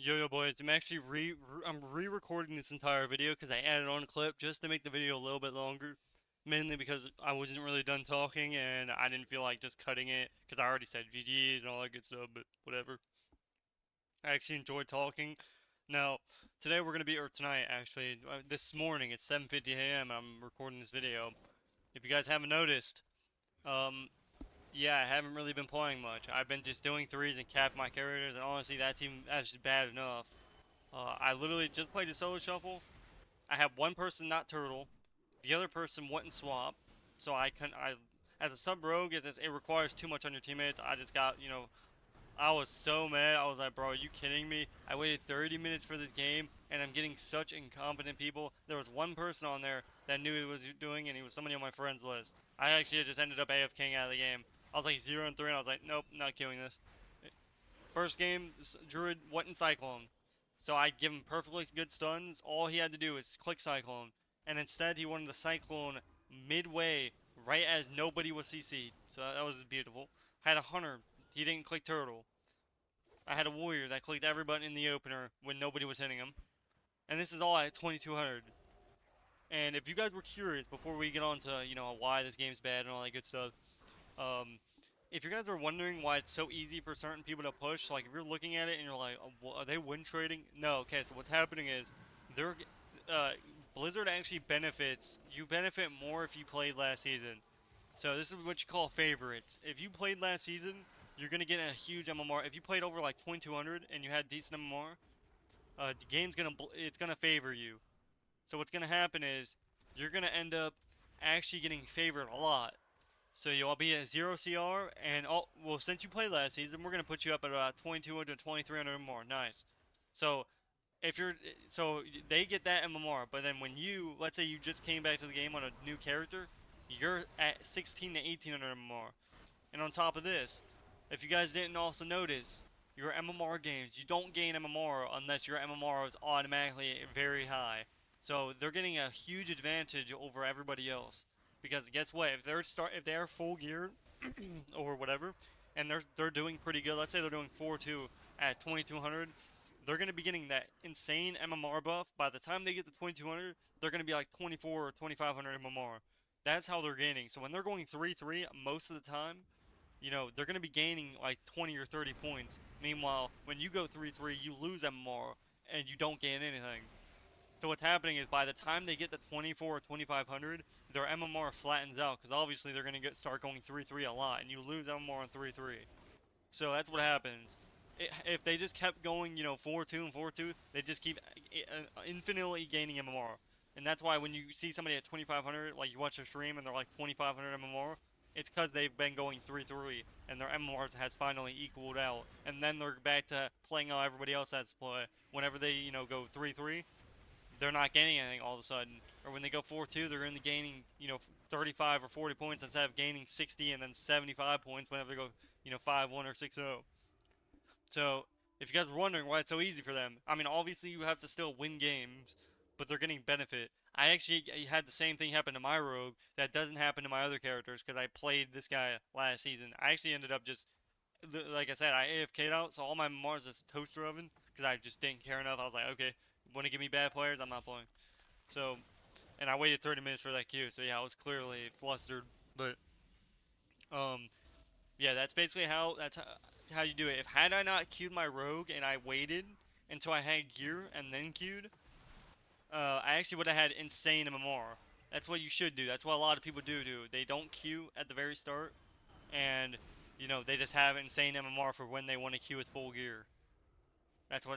Yo boys, I'm re-recording this entire video because I added on a clip just to make the video a little bit longer. Mainly because I wasn't really done talking and I didn't feel like just cutting it because I already said GG's and all that good stuff, but whatever. I actually enjoyed talking. Now, today we're gonna be, or tonight actually, this morning it's 7:50 a.m. and I'm recording this video. If you guys haven't noticed, um, yeah, I haven't really been playing much. I've been just doing threes and capping my characters, and honestly, that's just bad enough. I literally just played a solo shuffle. I had one person not turtle, the other person wouldn't swap, so I couldn't. As a sub rogue, it requires too much on your teammates. I just got, I was so mad. I was like, bro, are you kidding me? I waited 30 minutes for this game, and I'm getting such incompetent people. There was one person on there that knew what he was doing, and he was somebody on my friends list. I actually just ended up AFKing out of the game. I was like 0-3, and I was like, nope, not killing this. First game, Druid wasn't Cyclone. So I give him perfectly good stuns. All he had to do was click Cyclone. And instead, he wanted to Cyclone midway, right as nobody was CC'd. So that was beautiful. Had a Hunter. He didn't click Turtle. I had a Warrior that clicked every button in the opener when nobody was hitting him. And this is all at 2200. And if you guys were curious, before we get on to, why this game's bad and all that good stuff, um, if you guys are wondering why it's so easy for certain people to push, like if you're looking at it and you're like, oh, well, are they win trading? No, okay, so what's happening is they're uh, Blizzard actually benefits. You benefit more if you played last season. So this is what you call favorites. If you played last season, you're gonna get a huge MMR. If you played over like 2200 and you had decent MMR, the game's it's gonna favor you. So what's gonna happen is you're gonna end up actually getting favored a lot. So you'll be at 0 CR, and well, since you played last season, we're gonna put you up at about 2200, 2300 more. Nice. So if you're, so they get that MMR, but then when let's say you just came back to the game on a new character, you're at 16 to 1800 MMR. And on top of this, if you guys didn't also notice, your MMR games, you don't gain MMR unless your MMR is automatically very high. So they're getting a huge advantage over everybody else. Because guess what? If they're full gear or whatever, and they're doing pretty good. Let's say they're doing 4-2 at 2200. They're gonna be getting that insane MMR buff. By the time they get to 2200, they're gonna be like 24 or 2500 MMR. That's how they're gaining. So when they're going 3-3, most of the time, they're going to be gaining like 20 or 30 points. Meanwhile, when you go 3-3, you lose MMR and you don't gain anything. So what's happening is by the time they get to 24 or 2500, their MMR flattens out because obviously they're going to start going 3-3 a lot, and you lose MMR on 3-3. So that's what happens. If they just kept going, 4-2 and 4-2, they just keep infinitely gaining MMR. And that's why when you see somebody at 2500, like you watch their stream and they're like 2500 MMR, it's because they've been going 3-3 and their MMR has finally equaled out. And then they're back to playing how everybody else has to play. Whenever they, go 3-3, they're not gaining anything all of a sudden. Or when they go 4-2, they're going to be gaining, 35 or 40 points instead of gaining 60 and then 75 points whenever they go, 5-1 or 6-0. So, if you guys are wondering why it's so easy for them, I mean, obviously you have to still win games, but they're getting benefit. I actually had the same thing happen to my rogue that doesn't happen to my other characters because I played this guy last season. I actually ended up just, like I said, I AFK'd out, so all my Mars is toaster oven because I just didn't care enough. I was like, okay, want to give me bad players? I'm not playing. So, and I waited 30 minutes for that queue, so yeah, I was clearly flustered. But, um, yeah, that's how you do it. If had I not queued my rogue and I waited until I had gear and then queued, I actually would have had insane MMR. That's what you should do. That's what a lot of people do. They don't queue at the very start, and they just have insane MMR for when they want to queue with full gear.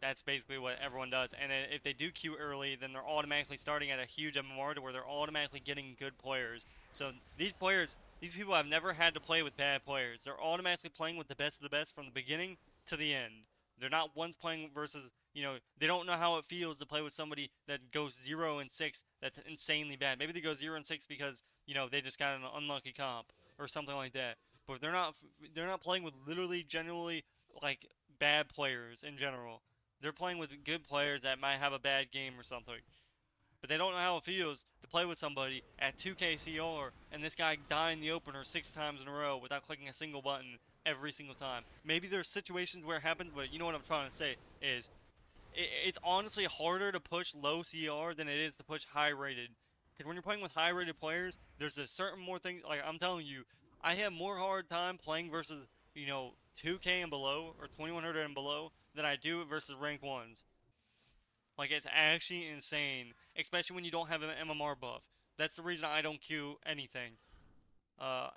That's basically what everyone does. And if they do queue early, then they're automatically starting at a huge MMR to where they're automatically getting good players. So these people have never had to play with bad players. They're automatically playing with the best of the best from the beginning to the end. They're not once playing versus, they don't know how it feels to play with somebody that goes 0-6 that's insanely bad. Maybe they go 0-6 because, they just got an unlucky comp or something like that. But they're not playing with literally genuinely like bad players in general. They're playing with good players that might have a bad game or something. But they don't know how it feels to play with somebody at 2k CR and this guy die in the opener 6 times in a row without clicking a single button every single time. Maybe there's situations where it happens, but you know what I'm trying to say is it's honestly harder to push low CR than it is to push high rated. Because when you're playing with high rated players, there's a certain more thing. Like I'm telling you, I have more hard time playing versus 2K and below or 2100 and below than I do versus rank ones. Like it's actually insane, especially when you don't have an MMR buff. That's the reason I don't queue anything.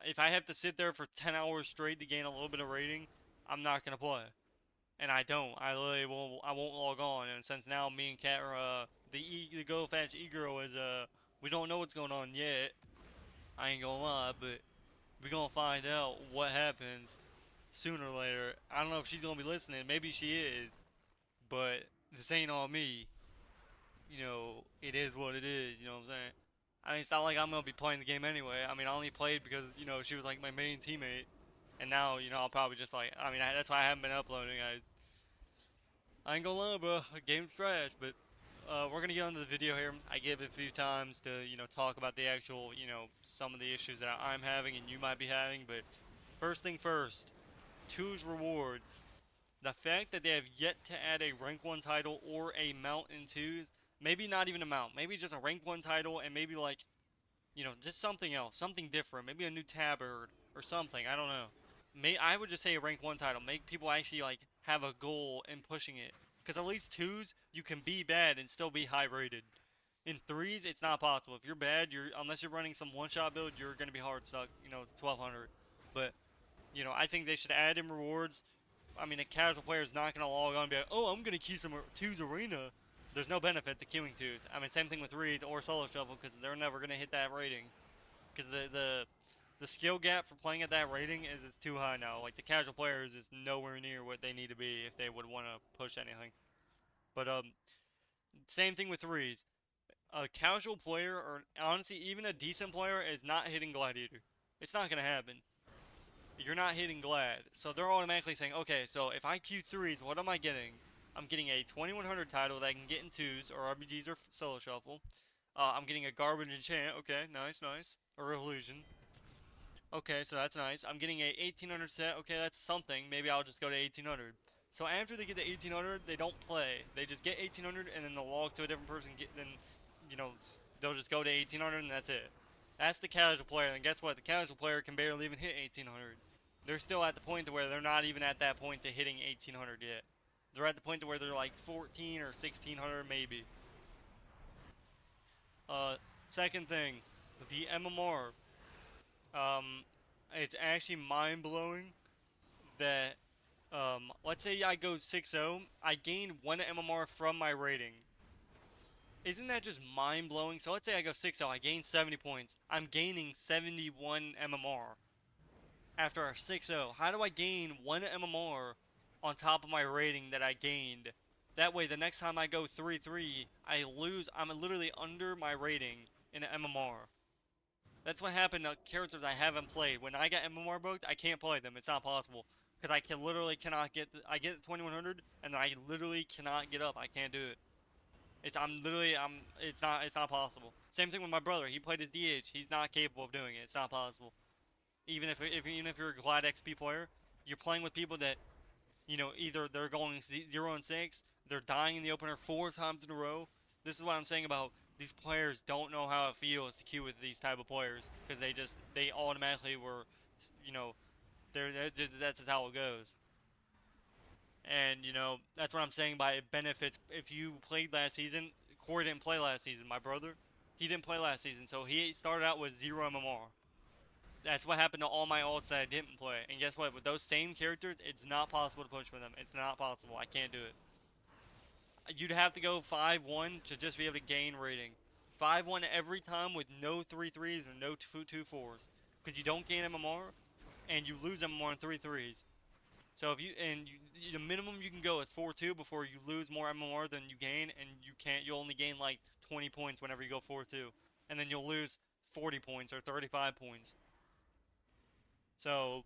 If I have to sit there for 10 hours straight to gain a little bit of rating, I'm not gonna play. And I don't. I literally won't. I won't log on. And since now me and Kat are the Go Fast E-Girl is we don't know what's going on yet. I ain't gonna lie, but we gonna find out what happens sooner or later. I don't know if she's gonna be listening. Maybe she is, but this ain't on me. It is what it is. You know what I'm saying? I mean, it's not like I'm gonna be playing the game anyway. I mean, I only played because she was like my main teammate, and now I'll probably just like. I mean, that's why I haven't been uploading. I ain't gonna lie, bro. Game's trash, but we're gonna get on to the video here. I give it a few times to talk about the actual some of the issues that I'm having and you might be having. But first thing first, Two's rewards. The fact that they have yet to add a rank 1 title or a mount in 2's, maybe not even a mount, maybe just a rank 1 title and maybe like, just something else, something different, maybe a new tabard or something, I don't know. I would just say a rank 1 title, make people actually like have a goal in pushing it. Because at least 2's, you can be bad and still be high rated. In 3's, it's not possible. If you're bad, unless you're running some one-shot build, you're going to be hard stuck, 1200. But, I think they should add in rewards. I mean, a casual player is not going to log on and be like, oh, I'm going to queue some 2's arena. There's no benefit to queuing 2's. I mean, same thing with Reed or Solo Shuffle because they're never going to hit that rating. Because the skill gap for playing at that rating is too high now. Like, the casual players is nowhere near what they need to be if they would want to push anything. But, same thing with 3's. A casual player, or honestly, even a decent player, is not hitting Gladiator. It's not going to happen. You're not hitting Glad. So they're automatically saying, okay, so if I queue 3's, what am I getting? I'm getting a 2100 title that I can get in 2's, or RBG's, or Solo Shuffle. I'm getting a garbage enchant. Okay, nice, nice. Or illusion. Okay, so that's nice. I'm getting a 1800 set. Okay, that's something. Maybe I'll just go to 1800. So after they get to 1800, they don't play. They just get 1800 and then they'll log to a different person. Then, they'll just go to 1800 and that's it. That's the casual player. And guess what? The casual player can barely even hit 1800. They're still at the point to where they're not even at that point to hitting 1800 yet. They're at the point to where they're like 14 or 1600 maybe. Second thing, the MMR. It's actually mind-blowing that, let's say I go 6-0, I gain 1 MMR from my rating. Isn't that just mind-blowing? So let's say I go 6-0, I gain 70 points. I'm gaining 71 MMR after a 6-0. How do I gain 1 MMR on top of my rating that I gained? That way, the next time I go 3-3, I lose. I'm literally under my rating in MMR. That's what happened to characters I haven't played. When I get MMR booked, I can't play them. It's not possible. Because I cannot get, I get 2100, and I literally cannot get up. I can't do it. It's not possible. Same thing with my brother. He played his DH. He's not capable of doing it. It's not possible. Even if you're a Glad XP player, you're playing with people that, either they're going 0-6, they're dying in the opener 4 times in a row. This is what I'm saying about these players don't know how it feels to queue with these type of players because they automatically were, that's just how it goes. And that's what I'm saying by it benefits. If you played last season, Corey didn't play last season. My brother, he didn't play last season, so he started out with 0 MMR. That's what happened to all my ults that I didn't play. And guess what? With those same characters, it's not possible to push with them. It's not possible. I can't do it. You'd have to go 5-1 to just be able to gain rating. 5-1 every time with no 3-3s or no 2-4s. Because you don't gain MMR, and you lose MMR in 3-3s. So the minimum you can go is 4-2 before you lose more MMR than you gain, and you only gain like 20 points whenever you go 4-2. And then you'll lose 40 points or 35 points. So,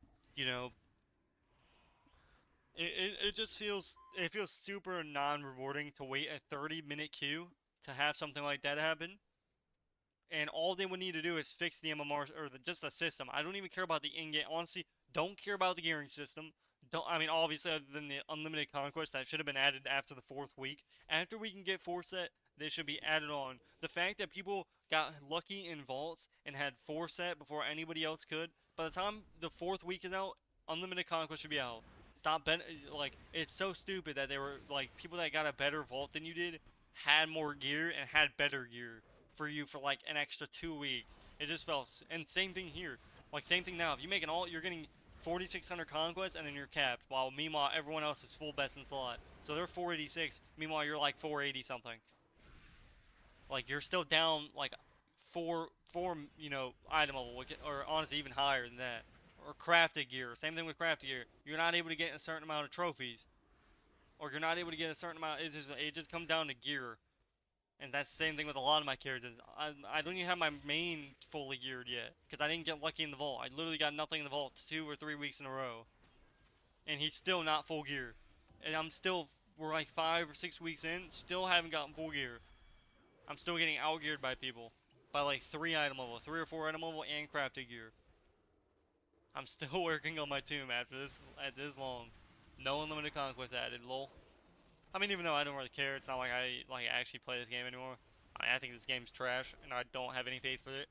it just feels super non-rewarding to wait a 30-minute queue to have something like that happen. And all they would need to do is fix the MMR or just the system. I don't even care about the in-game. Honestly, don't care about the gearing system. Don't I mean obviously other than the unlimited conquest that should have been added after the fourth week. After we can get 4 set, they should be added on. The fact that people got lucky in vaults and had 4 set before anybody else could, by the time the fourth week is out, unlimited conquest should be out. Stop ben like it's so stupid that they were like people that got a better vault than you did had more gear and had better gear for you for like an extra 2 weeks. It just felt and same thing here. Like same thing now. If you make an all, you're getting 4,600 conquests and then you're capped. While meanwhile everyone else is full best in slot. So they're 486. Meanwhile you're like 480 something. Like you're still down like four item level, or honestly even higher than that. Or crafted gear. Same thing with crafted gear. You're not able to get a certain amount of trophies, or you're not able to get a certain amount. It just comes down to gear. And that's the same thing with a lot of my characters. I don't even have my main fully geared yet. Because I didn't get lucky in the vault. I literally got nothing in the vault 2 or 3 weeks in a row. And he's still not full gear. And we're like 5 or 6 weeks in, still haven't gotten full gear. I'm still getting outgeared by people. By like 3 item level, 3 or 4 item level, and crafted gear. I'm still working on my tomb after this, at this long. No unlimited conquest added, lol. I mean, even though I don't really care, it's not like I actually play this game anymore. I think this game's trash, and I don't have any faith for it.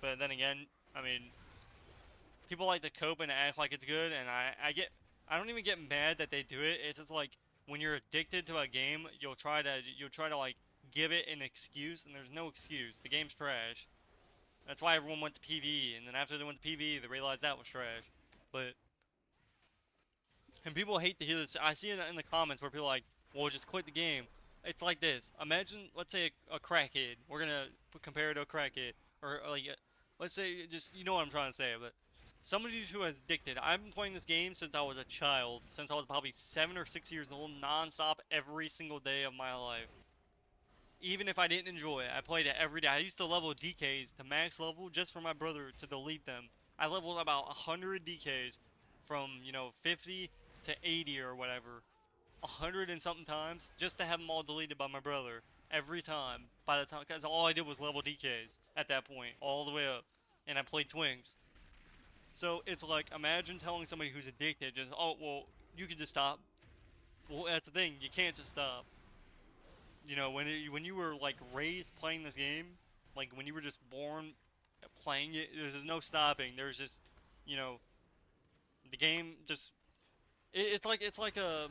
But then again, I mean, people like to cope and act like it's good, and I don't even get mad that they do it. It's just like when you're addicted to a game, you'll try to like give it an excuse, and there's no excuse. The game's trash. That's why everyone went to PvE, and then after they went to PvE, they realized that was trash. But and people hate to hear this. I see it in the comments where people are like, well, just quit the game. It's like this. Imagine, let's say, a crackhead. We're gonna compare it to a crackhead, or like, let's say, just you know what I'm trying to say. But somebody who is addicted. I've been playing this game since I was a child, since I was probably 7 or 6 years old, non-stop every single day of my life. Even if I didn't enjoy it, I played it every day. I used to level DKs to max level just for my brother to delete them. I leveled about 100 DKs from 50 to 80 or whatever. 100 and something times just to have them all deleted by my brother every time. By the time, because all I did was level DKs at that point, all the way up, and I played twins. So it's like, imagine telling somebody who's addicted, just oh well, you can just stop. Well, that's the thing, you can't just stop. When you were like raised playing this game, like when you were just born playing it, there's no stopping. There's just, you know, the game just. It's like a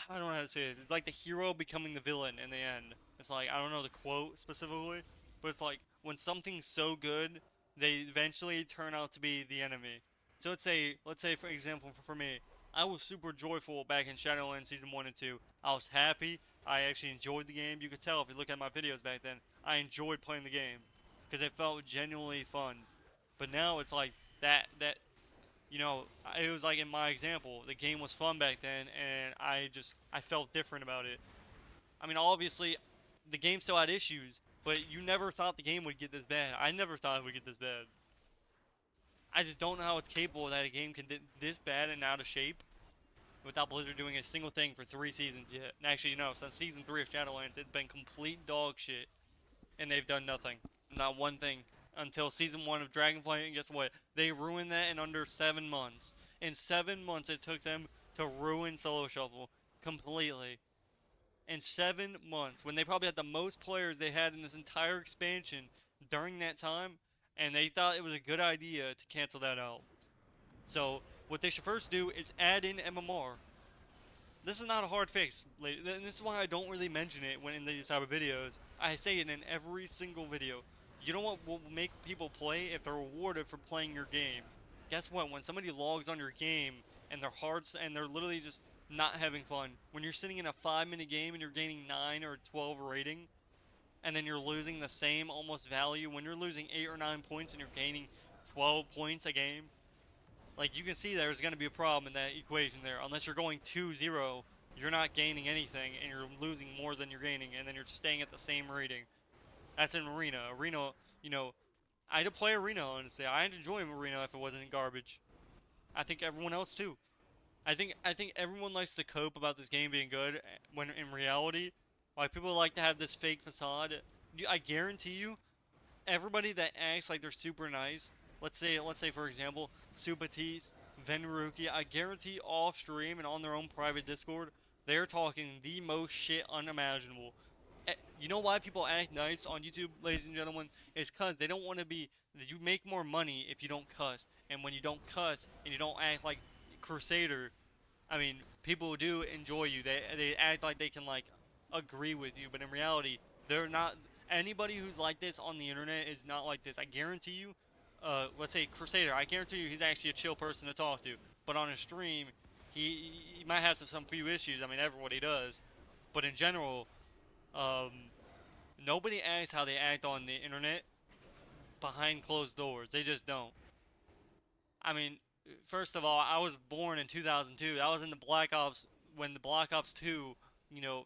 I don't know how to say this. It's like the hero becoming the villain in the end. It's like, I don't know the quote specifically, but it's like when something's so good, they eventually turn out to be the enemy. So let's say for example for me, I was super joyful back in Shadowlands Season 1 and 2. I was happy. I actually enjoyed the game. You could tell if you look at my videos back then. I enjoyed playing the game because it felt genuinely fun. But now it's like that it was like in my example, the game was fun back then, and I felt different about it. I mean, obviously, the game still had issues, but you never thought the game would get this bad. I never thought it would get this bad. I just don't know how it's capable that a game can get this bad and out of shape without Blizzard doing a single thing for 3 seasons yet. And actually, since Season 3 of Shadowlands, it's been complete dog shit, and they've done nothing. Not one thing. Until Season 1 of Dragonflight, and guess what? They ruined that in under 7 months. In 7 months, it took them to ruin Solo Shuffle completely. In 7 months, when they probably had the most players they had in this entire expansion during that time, and they thought it was a good idea to cancel that out. So, what they should first do is add in MMR. This is not a hard fix, and this is why I don't really mention it when in these type of videos. I say it in every single video. You know what will make people play if they're rewarded for playing your game? Guess what? When somebody logs on your game and they're literally just not having fun. When you're sitting in a 5-minute game and you're gaining 9 or 12 rating, and then you're losing the same almost value. When you're losing 8 or 9 points and you're gaining 12 points a game, like you can see there's going to be a problem in that equation there. Unless you're going 2-0, you're not gaining anything and you're losing more than you're gaining, and then you're staying at the same rating. That's in Arena. Arena, I'd play Arena, honestly. I'd enjoy Arena if it wasn't garbage. I think everyone else too. I think everyone likes to cope about this game being good when in reality, like people like to have this fake facade. I guarantee you, everybody that acts like they're super nice, let's say for example, Supatis, Venruki, I guarantee off stream and on their own private Discord, they're talking the most shit unimaginable. You know why people act nice on YouTube, ladies and gentlemen? It's because they don't want to be. You make more money if you don't cuss, and when you don't cuss and you don't act like Crusader, I mean, people do enjoy you. They act like they can like agree with you, but in reality, they're not. Anybody who's like this on the internet is not like this. I guarantee you. Let's say Crusader. I guarantee you, he's actually a chill person to talk to. But on a stream, he might have some few issues. I mean, everybody does. But in general, um, nobody acts how they act on the internet behind closed doors. They just don't. I mean, first of all, I was born in 2002. I was in the Black Ops when the Black Ops 2,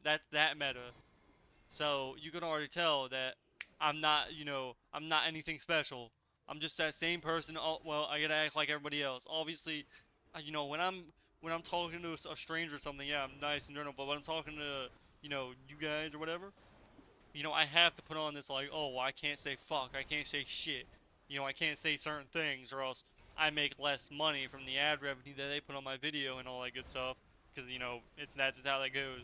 that meta. So you can already tell that I'm not anything special. I'm just that same person. Oh, well, I gotta act like everybody else. Obviously, when I'm talking to a stranger or something, yeah, I'm nice and general. But when I'm talking to you guys or whatever, I have to put on this like, oh, well, I can't say fuck, I can't say shit, I can't say certain things, or else I make less money from the ad revenue that they put on my video and all that good stuff, because that's just how that goes.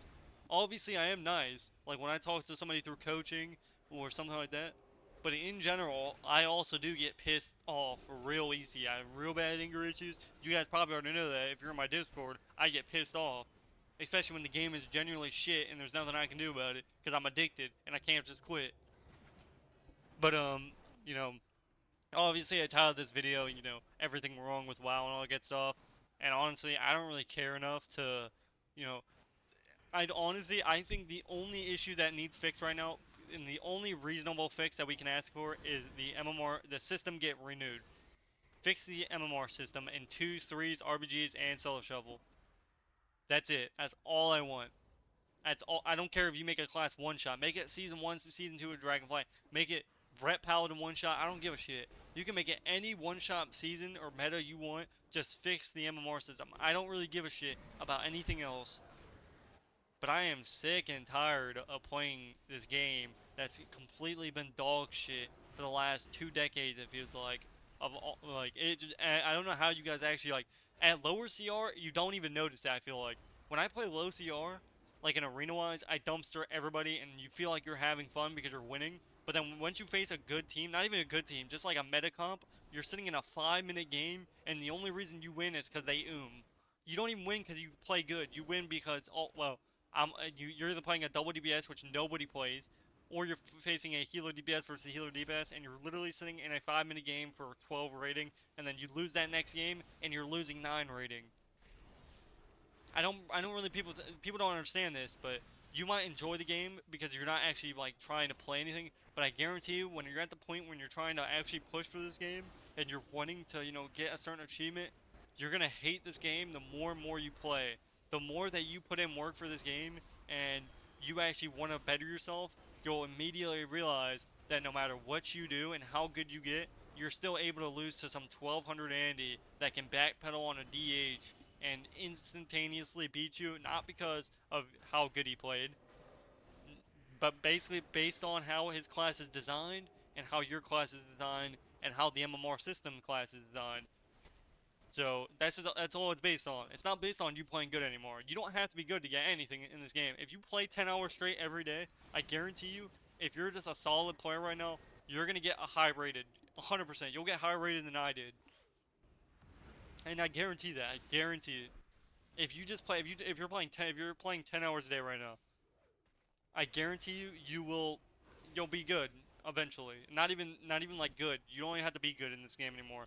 Obviously, I am nice, like when I talk to somebody through coaching or something like that. But in general, I also do get pissed off real easy. I have real bad anger issues. You guys probably already know that if you're in my Discord. I get pissed off, especially when the game is genuinely shit and there's nothing I can do about it because I'm addicted and I can't just quit. But you know, obviously I titled this video, everything wrong with WoW and all that good stuff. And honestly, I don't really care enough to, you know, I think the only issue that needs fixed right now, and the only reasonable fix that we can ask for, is the system get renewed. Fix the MMR system in 2s, 3s, RBGs, and Solo Shovel. That's it. That's all I want. That's all. I don't care if you make a class one shot. Make it season 1, season 2 of Dragonflight. Make it Brett Paladin one shot. I don't give a shit. You can make it any one shot season or meta you want. Just fix the MMR system. I don't really give a shit about anything else. But I am sick and tired of playing this game that's completely been dog shit for the last 2 decades. It feels like I don't know how you guys actually like at lower CR. You don't even notice that. I feel like when I play low CR, like in arena wise, I dumpster everybody, and you feel like you're having fun because you're winning. But then once you face a good team, not even a good team, just like a meta comp, you're sitting in a 5-minute game, and the only reason you win is because they You don't even win because you play good. You win because you're either playing a double DPS, which nobody plays, or you're facing a healer DPS versus a healer DPS, and you're literally sitting in a 5-minute game for 12 rating, and then you lose that next game, and you're losing 9 rating. I don't really people don't understand this, but you might enjoy the game because you're not actually like trying to play anything. But I guarantee you, when you're at the point when you're trying to actually push for this game and you're wanting to get a certain achievement, you're gonna hate this game the more and more you play. The more that you put in work for this game and you actually want to better yourself, you'll immediately realize that no matter what you do and how good you get, you're still able to lose to some 1200 Andy that can backpedal on a DH and instantaneously beat you, not because of how good he played, but basically based on how his class is designed and how your class is designed and how the MMR system class is designed. So that's all it's based on. It's not based on you playing good anymore. You don't have to be good to get anything in this game. If you play 10 hours straight every day, I guarantee you, if you're just a solid player right now, you're gonna get a high rated, 100%. You'll get higher rated than I did, and I guarantee that. I guarantee it. If you just play, if you're playing 10 hours a day right now, I guarantee you, you'll be good eventually. Not even like good. You don't even have to be good in this game anymore.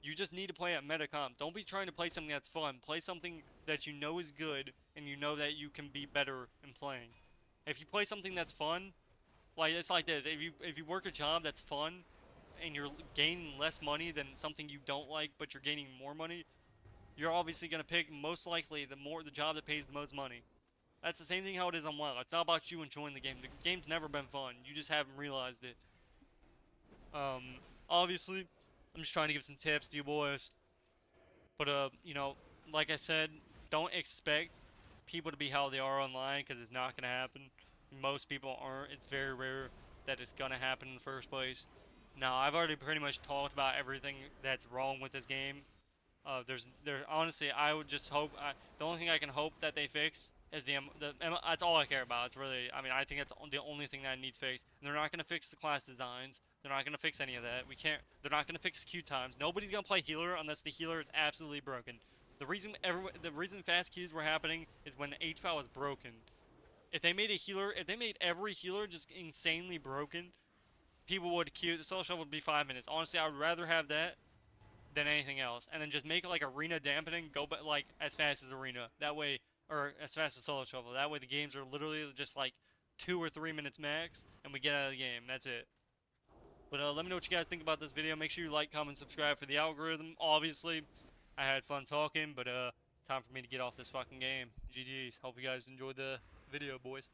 You just need to play at meta comp. Don't be trying to play something that's fun. Play something that you know is good and you know that you can be better in playing. If you play something that's fun, like it's like this. If you work a job that's fun and you're gaining less money than something you don't like, but you're gaining more money, you're obviously gonna pick most likely the job that pays the most money. That's the same thing how it is on WoW. It's not about you enjoying the game. The game's never been fun. You just haven't realized it. Obviously, I'm just trying to give some tips to you boys. But, like I said, don't expect people to be how they are online, because it's not going to happen. Most people aren't. It's very rare that it's going to happen in the first place. Now, I've already pretty much talked about everything that's wrong with this game. There honestly, I would just hope. The only thing I can hope that they fix is that's all I care about. It's really, I mean, I think that's the only thing that needs fixed. And they're not gonna fix the class designs. They're not gonna fix any of that. We can't. They're not gonna fix queue times. Nobody's gonna play healer unless the healer is absolutely broken. The reason fast queues were happening is when HVAL was broken. If they made every healer just insanely broken, people would queue. The solo shuffle would be 5 minutes. Honestly, I would rather have that than anything else, and then just make it like arena dampening, go like as fast as arena. That way, or as fast as solo shuffle. That way, the games are literally just like 2 or 3 minutes max, and we get out of the game. That's it. But let me know what you guys think about this video. Make sure you like, comment, subscribe for the algorithm. Obviously, I had fun talking, but time for me to get off this fucking game. GG's. Hope you guys enjoyed the video, boys.